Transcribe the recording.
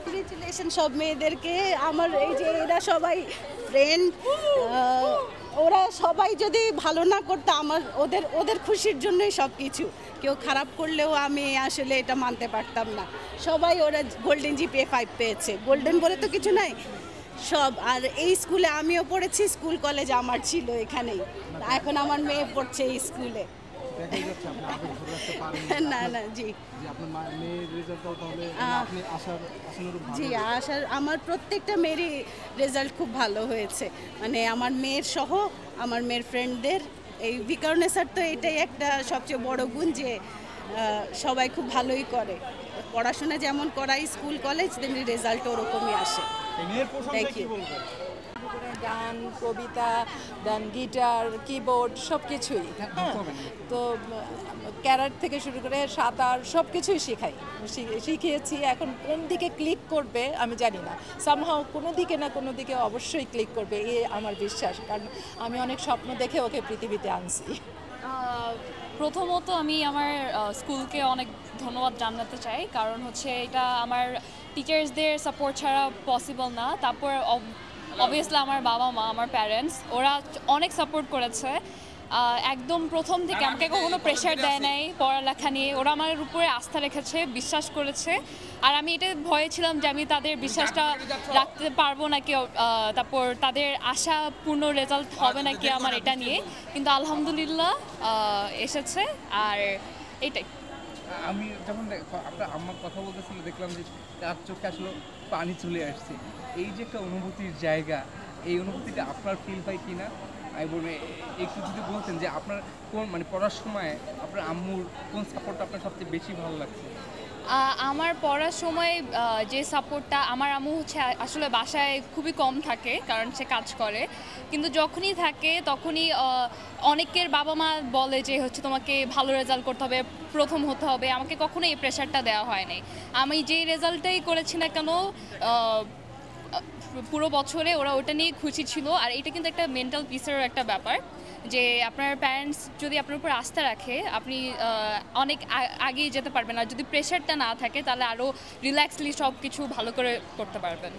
Congratulation সব মেয়েদেরকে। আমার এই যে এরা সবাই ফ্রেন্ড, ওরা সবাই যদি ভালো না করতো আমার ওদের ওদের খুশির জন্যই সব কিছু। কেউ খারাপ করলেও আমি আসলে এটা মানতে পারতাম না। সবাই ওরা গোল্ডেন জিপিএ 5 পেয়েছে, গোল্ডেন বলে তো কিছু নাই সব। আর এই স্কুলে আমিও পড়েছি, স্কুল কলেজ আমার ছিল এখানেই, এখন আমার মেয়ে পড়ছে এই স্কুলে। না না জি জি আশার আমার প্রত্যেকটা মেয়েরই রেজাল্ট খুব ভালো হয়েছে, মানে আমার মেয়ের সহ আমার মেয়ের ফ্রেন্ডদের। এই বিকারণে স্যার তো এটাই একটা সবচেয়ে বড় গুণ যে সবাই খুব ভালোই করে, পড়াশোনা যেমন করাই স্কুল কলেজ তেমনি রেজাল্ট ওরকমই আসে। Thank you. গান, কবিতা, দেন গিটার, কিবোর্ড সব কিছুই, তো ক্যারাট থেকে শুরু করে সাঁতার সব কিছুই শিখিয়েছি। এখন কোন দিকে ক্লিক করবে আমি জানি না, সামহাও কোনো দিকে না কোনো দিকে অবশ্যই ক্লিক করবে, এ আমার বিশ্বাস, কারণ আমি অনেক স্বপ্ন দেখে ওকে পৃথিবীতে আনছি। প্রথমত আমি আমার স্কুলকে অনেক ধন্যবাদ জানাতে চাই, কারণ হচ্ছে এটা আমার টিচার্সদের সাপোর্ট ছাড়া পসিবল না। তারপর অবভিয়াসলি আমার বাবা মা, আমার প্যারেন্টস, ওরা অনেক সাপোর্ট করেছে একদম প্রথম থেকে। আমাকে কখনো প্রেশার দেয় নাই পড়ালেখা নিয়ে, ওরা আমার উপরে আস্থা রেখেছে, বিশ্বাস করেছে। আর আমি এটা ভয়ে ছিলাম যে আমি তাদের বিশ্বাসটা রাখতে পারবো নাকি, তারপর তাদের আশা পূর্ণ রেজাল্ট হবে নাকি আমার এটা নিয়ে, কিন্তু আলহামদুলিল্লাহ এসেছে। আর এইটাই আমি যখন আপনার আম্মা কথা বলতেছিল দেখলাম যে তার চোখে আসলে পানি চলে আসছে। এই যে একটা অনুভূতির জায়গা, এই অনুভূতিটা আপনার ফিল হয় কি না আমি বলবো একটু যদি বলতেন যে আপনার কোন মানে পড়ার সময় আপনার আম্মুর কোন সাপোর্টটা আপনার সবচেয়ে বেশি ভালো লাগছে? আমার পড়ার সময় যে সাপোর্টটা, আমার আম্মু হচ্ছে আসলে বাসায় খুবই কম থাকে কারণ সে কাজ করে, কিন্তু যখনই থাকে তখনই অনেকের বাবা মা বলে যে হচ্ছে তোমাকে ভালো রেজাল্ট করতে হবে, প্রথম হতে হবে। আমাকে কখনো এই প্রেশারটা দেওয়া হয়নি। আমি যেই রেজাল্টটাই করেছি না কেন পুরো বছরে ওরা ওটা নিয়ে খুশি ছিল। আর এটা কিন্তু একটা মেন্টাল পিসেরও একটা ব্যাপার, যে আপনার প্যারেন্টস যদি আপনার উপর আস্থা রাখে আপনি অনেক আগিয়ে যেতে পারবেন। আর যদি প্রেশারটা না থাকে তাহলে আরও রিল্যাক্সলি সব কিছু ভালো করে করতে পারবেন।